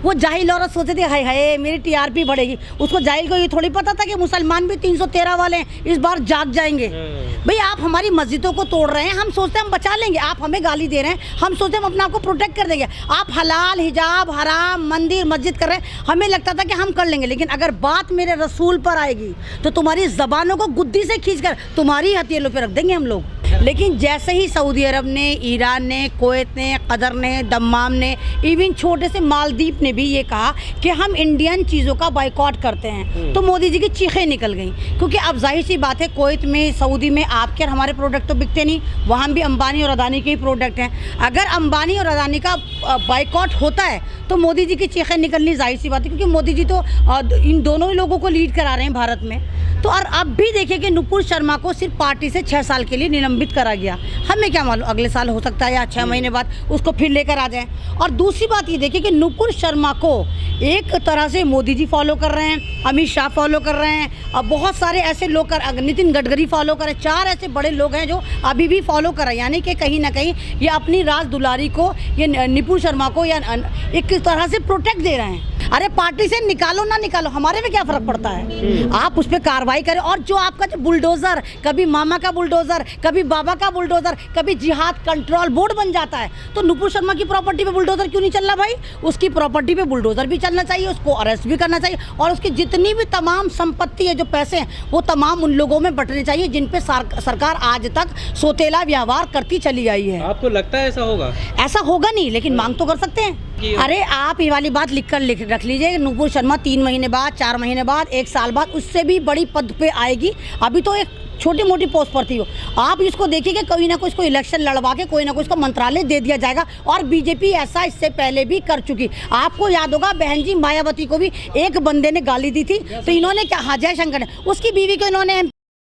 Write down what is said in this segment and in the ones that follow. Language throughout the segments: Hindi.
वो जाहिल औरत सोचती है हाय हाय मेरी टीआरपी बढ़ेगी। उसको जाहिल को ये थोड़ी पता था कि मुसलमान भी 313 वाले हैं, इस बार जाग जाएंगे। भाई आप हमारी मस्जिदों को तोड़ रहे हैं, हम सोचते हैं हम बचा लेंगे, आप हमें गाली दे रहे हैं, हम सोचते हैं हम अपने आप को प्रोटेक्ट कर देंगे। आप हलाल हिजाब हराम मंदिर मस्जिद कर रहे हैं, हमें लगता था कि हम कर लेंगे, लेकिन अगर बात मेरे रसूल पर आएगी तो तुम्हारी ज़बानों को गुद्दी से खींचकर तुम्हारी हथेलियों पे रख देंगे हम लोग। लेकिन जैसे ही सऊदी अरब ने, ईरान ने, कुवैत ने, कतर ने, दम्माम ने, इवन छोटे से मालदीव ने भी ये कहा कि हम इंडियन चीज़ों का बाइकॉट करते हैं, तो मोदी जी की चीखें निकल गई। क्योंकि अब जाहिर सी बात है कुवैत में, सऊदी में आपके और हमारे प्रोडक्ट तो बिकते नहीं, वहाँ भी अंबानी और अदानी के ही प्रोडक्ट हैं। अगर अंबानी और अदानी का बाइकॉट होता है तो मोदी जी की चीखें निकलनी जाहिर सी बात है, क्योंकि मोदी जी तो इन दोनों ही लोगों को लीड करा रहे हैं भारत में। तो और अब भी देखिए कि नुपुर शर्मा को सिर्फ पार्टी से 6 साल के लिए निलंबित करा गया। हमें क्या मालूम अगले साल हो सकता है या 6 महीने बाद उसको फिर लेकर आ जाएं। और दूसरी बात ये देखिए कि नुपुर शर्मा को एक तरह से मोदी जी फॉलो कर रहे हैं, अमित शाह फॉलो कर रहे हैं, अब बहुत सारे ऐसे लोग नितिन गडकरी फॉलो कर रहे हैं, 4 ऐसे बड़े लोग हैं जो अभी भी फॉलो कर रहे हैं। यानी कि कहीं ना कहीं ये अपनी राज दुलारी को, ये नुपुर शर्मा को या एक तरह से प्रोटेक्ट दे रहे हैं। अरे पार्टी से निकालो ना निकालो, हमारे में क्या फर्क पड़ता है, आप उस पर कार्रवाई करें। और जो आपका जो बुलडोजर, कभी मामा का बुलडोजर, कभी बाबा का बुलडोजर, कभी जिहाद कंट्रोल बोर्ड बन जाता है, तो नुपुर शर्मा की प्रॉपर्टी पे बुलडोजर क्यों नहीं चल रहा भाई? उसकी प्रॉपर्टी पे बुलडोजर भी चलना चाहिए, उसको अरेस्ट भी करना चाहिए, और उसकी जितनी भी तमाम संपत्ति है, जो पैसे हैं, वो तमाम उन लोगों में बंटने चाहिए जिन पे सरकार आज तक सोतेला व्यवहार करती चली आई है। आपको लगता है ऐसा होगा? ऐसा होगा नहीं, लेकिन मांग तो कर सकते हैं। अरे आप ये वाली बात लिख रख लीजिए, नुपुर शर्मा 3 महीने बाद, 4 महीने बाद, 1 साल बाद उससे भी बड़ी पद पे आएगी। अभी तो एक छोटी मोटी पोस्ट पर थी वो। आप इसको देखिए कि कोई ना कोई इसको इलेक्शन लड़वा के कोई ना कोई इसको मंत्रालय दे दिया जाएगा। और बीजेपी ऐसा इससे पहले भी कर चुकी। आपको याद होगा बहन जी मायावती को भी एक बंदे ने गाली दी थी, तो इन्होंने क्या, हाँ जयशंकर ने, उसकी बीवी को इन्होंने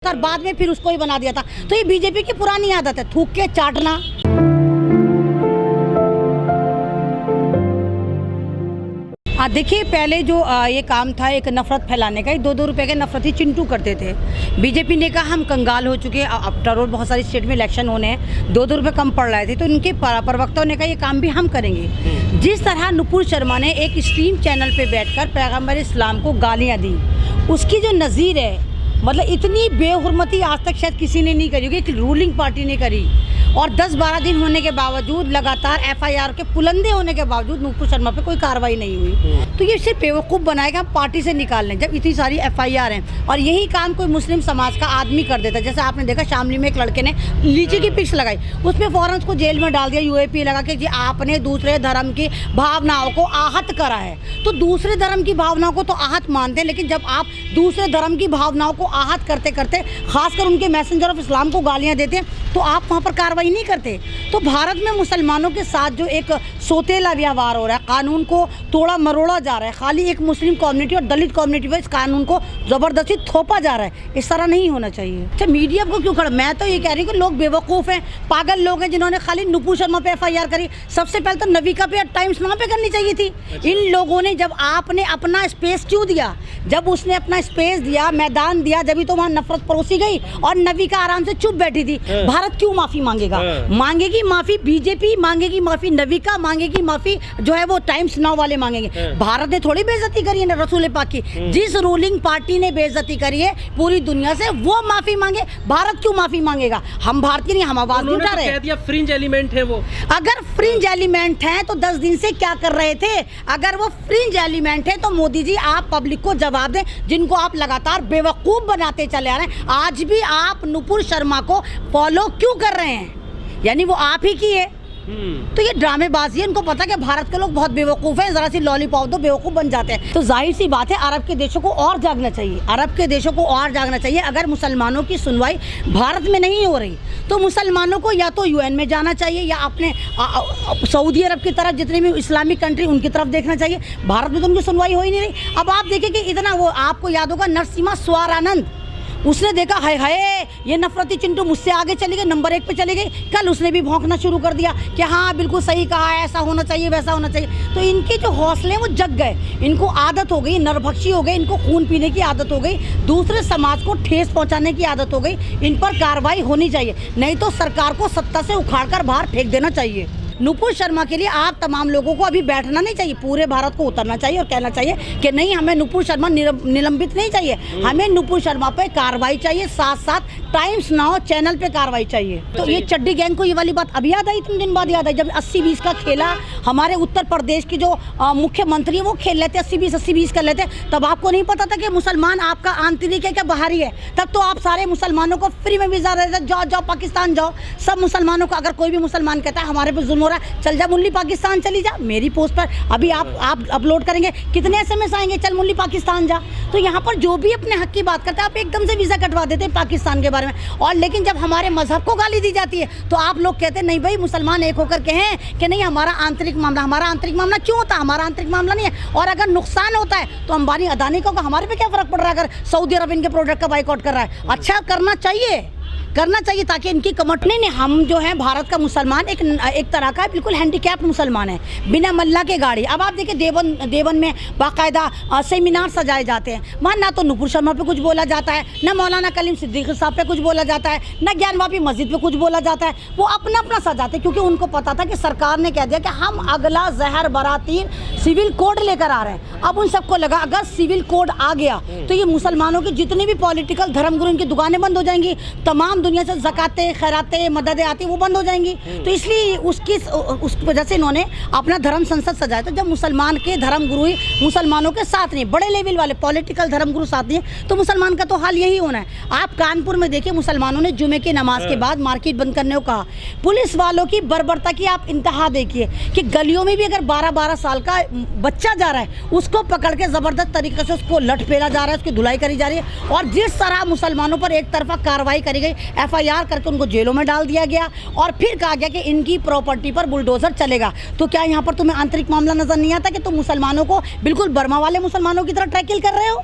और बाद में फिर उसको ही बना दिया था। तो ये बीजेपी की पुरानी आदत है, थूक के चाटना। देखिए पहले जो ये काम था एक नफरत फैलाने का, 2-2 रुपए के नफरती चिंटू करते थे। बीजेपी ने कहा हम कंगाल हो चुके हैं, आफ्टर ऑल बहुत सारी स्टेट में इलेक्शन होने हैं, 2-2 रुपए कम पड़ रहे थे, तो इनके प्रवक्ताओं ने कहा ये काम भी हम करेंगे। जिस तरह नुपुर शर्मा ने एक स्ट्रीम चैनल पे बैठकर पैगम्बर इस्लाम को गालियाँ दी, उसकी जो नज़ीर है, मतलब इतनी बेहुरमती आज तक शायद किसी ने नहीं करी होगी, एक रूलिंग पार्टी ने करी। और 10-12 दिन होने के बावजूद, लगातार FIR के पुलंदे होने के बावजूद नुपुर शर्मा पे कोई कार्रवाई नहीं हुई। तो ये सिर्फ बेवकूफ़ बनाएगा हम पार्टी से निकाल लें, जब इतनी सारी FIR हैं। और यही काम कोई मुस्लिम समाज का आदमी कर देता है। जैसे आपने देखा शामली में एक लड़के ने लीची की पिक्स लगाई, उसमें फ़ौरन उसको जेल में डाल दिया, UAP लगा के, जी आपने दूसरे धर्म की भावनाओं को आहत करा है। तो दूसरे धर्म की भावनाओं को तो आहत मानते हैं, लेकिन जब आप दूसरे धर्म की भावनाओं को आहत करते करते खासकर उनके मैसेंजर ऑफ इस्लाम को गालियाँ देते हैं, तो आप वहाँ पर कार्रवाई नहीं करते। तो भारत में मुसलमानों के साथ जो एक सोतेला व्यवहार हो रहा है, कानून को तोड़ा मरोड़ा जा रहा है, खाली एक मुस्लिम कम्युनिटी और दलित कम्युनिटी पर इस कानून को ज़बरदस्ती थोपा जा रहा है, इस तरह नहीं होना चाहिए। अच्छा मीडिया को क्यों खड़ा, मैं तो ये कह रही हूँ कि लोग बेवकूफ़ हैं, पागल लोग हैं, जिन्होंने खाली नुपुर शर्मा पे FIR करी। सबसे पहले तो नविका पे, टाइम्स नाउ पे करनी चाहिए थी। इन लोगों ने जब आपने अपना स्पेस क्यों दिया, जब उसने अपना स्पेस दिया, मैदान दिया, जब तो वहाँ नफरत परोसी गई और नविका आराम से चुप बैठी थी। भारत क्यों माफ़ी मांगेगा? मांगेगी माफ़ी बीजेपी, मांगेगी माफ़ी नविका, मांगेगी माफ़ी जो है वो टाइम्स नाउ वाले मांगेंगे। भारत ने थोड़ी बेइज्जती करी है ना रसूल पाक की। जिस रूलिंग पार्टी ने बेइज्जती करी है पूरी दुनिया से, वो माफ़ी मांगे, भारत क्यों माफ़ी मांगेगा? हम भारतीय नहीं, हम आवाज़ नहीं उठा रहे। कह दिया फ्रिंज एलिमेंट है वो। अगर फ्रिंज एलिमेंट हैं तो 10 दिन से क्या कर रहे थे? अगर वो फ्रिंज एलिमेंट है तो मोदी जी आप पब्लिक को जवाब दें, जिनको आप लगातार बेवकूफ़ बनाते चले आ रहे हैं। आज भी आप नुपुर शर्मा को फॉलो क्यों कर रहे हैं? यानी वो आप ही की है। तो ये ड्रामेबाजी है। इनको पता है कि भारत के लोग बहुत बेवकूफ़ हैं, ज़रा सी लॉलीपॉप दो बेवकूफ़ बन जाते हैं। तो जाहिर सी बात है अरब के देशों को और जागना चाहिए, अरब के देशों को और जागना चाहिए। अगर मुसलमानों की सुनवाई भारत में नहीं हो रही तो मुसलमानों को या तो UN में जाना चाहिए या अपने सऊदी अरब की तरफ, जितनी भी इस्लामिक कंट्री उनकी तरफ देखना चाहिए। भारत में तो उनकी सुनवाई हो ही नहीं रही। अब आप देखिए कि इतना, वो आपको याद होगा नरसिम्हा स्वारानंद, उसने देखा हाय हाय ये नफरती चिंटू मुझसे आगे चली गई, नंबर 1 पे चली गई। कल उसने भी भौंकना शुरू कर दिया कि हाँ बिल्कुल सही कहा है, ऐसा होना चाहिए, वैसा होना चाहिए। तो इनके जो हौसले वो जग गए, इनको आदत हो गई, नरभक्षी हो गए, इनको खून पीने की आदत हो गई, दूसरे समाज को ठेस पहुँचाने की आदत हो गई। इन पर कार्रवाई होनी चाहिए, नहीं तो सरकार को सत्ता से उखाड़ कर बाहर फेंक देना चाहिए। नुपुर शर्मा के लिए आप तमाम लोगों को अभी बैठना नहीं चाहिए, पूरे भारत को उतरना चाहिए और कहना चाहिए कि नहीं, हमें नुपुर शर्मा निलंबित नहीं चाहिए, हमें नुपुर शर्मा पे कार्रवाई चाहिए, साथ साथ टाइम्स नाउ चैनल पे कार्रवाई चाहिए। तो ये चड्डी गैंग को ये वाली बात अभी याद आई, 3 दिन बाद याद आई, जब 80-20 का खेला हमारे उत्तर प्रदेश के जो मुख्यमंत्री है वो खेल लेते 80-20 कर लेते, तब आपको नहीं पता था कि मुसलमान आपका आंतरिक है क्या बाहरी है? तब तो आप सारे मुसलमानों को फ्री में वीजा देते, जाओ जाओ पाकिस्तान जाओ। सब मुसलमानों को, अगर कोई भी मुसलमान कहता है हमारे पे जुल्म हो रहा है, चल जा मुल्ली पाकिस्तान चली जा। मेरी पोस्ट पर अभी आप अपलोड करेंगे, कितने SMS आएंगे, चल मुल्ली पाकिस्तान जा। तो यहाँ पर जो भी अपने हक की बात करता है आप एकदम से वीज़ा कटवा देते हैं पाकिस्तान के बारे में। और लेकिन जब हमारे मजहब को गाली दी जाती है तो आप लोग कहते हैं नहीं भाई, मुसलमान एक होकर कहें कि नहीं हमारा आंतरिक मामला, हमारा आंतरिक मामला क्यों होता है? हमारा आंतरिक मामला नहीं है। और अगर नुकसान होता है तो अंबानी अदानी को हमारे पे क्या फ़र्क पड़ रहा है अगर सऊदी अरब इनके प्रोडक्ट का बाइकआउट कर रहा है? अच्छा करना चाहिए ताकि इनकी कमट नहीं। हम जो है भारत का मुसलमान एक तरह का बिल्कुल हैंडीकैप्ड मुसलमान है, बिना मल्ला के गाड़ी। अब आप देखिए देवन में बाकायदा सेमिनार सजाए जाते हैं, वहाँ ना तो नुपुर शर्मा पे कुछ बोला जाता है, ना मौलाना कलीम सिद्दीकी साहब पे कुछ बोला जाता है, ना ज्ञानवापी मस्जिद पे कुछ बोला जाता है। वो अपना सजाते हैं क्योंकि उनको पता था कि सरकार ने कह दिया कि हम अगला जहर बराती सिविल कोड लेकर आ रहे हैं। अब उन सबको लगा अगर सिविल कोड आ गया तो ये मुसलमानों की जितनी भी पॉलिटिकल धर्मगुरु इनकी दुकानें बंद हो जाएंगी, तमाम दुनिया से ज़कातें खैरातें मददें आती वो बंद हो जाएंगी। तो इसलिए उस वजह से इन्होंने अपना धर्म संसद सजाया। तो जब मुसलमान के धर्मगुरु ही मुसलमानों के साथ नहीं, बड़े लेवल वाले पॉलिटिकल धर्मगुरु साथ नहीं है, तो मुसलमान का तो हाल यही होना है। आप कानपुर में देखिए, मुसलमानों ने जुमे की नमाज के बाद मार्केट बंद करने को कहा। पुलिस वालों की बर्बरता की आप इंतहा देखिए कि गलियों में भी अगर 12-12 साल का बच्चा जा रहा है उसको पकड़ के ज़बरदस्त तरीके से उसको लट फेरा जा रहा है, उसकी धुलाई करी जा रही है। और जिस तरह मुसलमानों पर एक तरफा कार्रवाई करी गई, FIR करके उनको जेलों में डाल दिया गया और फिर कहा गया कि इनकी प्रॉपर्टी पर बुलडोजर चलेगा। तो क्या यहाँ पर तुम्हें आंतरिक मामला नजर नहीं आता कि तुम मुसलमानों को बिल्कुल बर्मा वाले मुसलमानों की तरह टैकल कर रहे हो?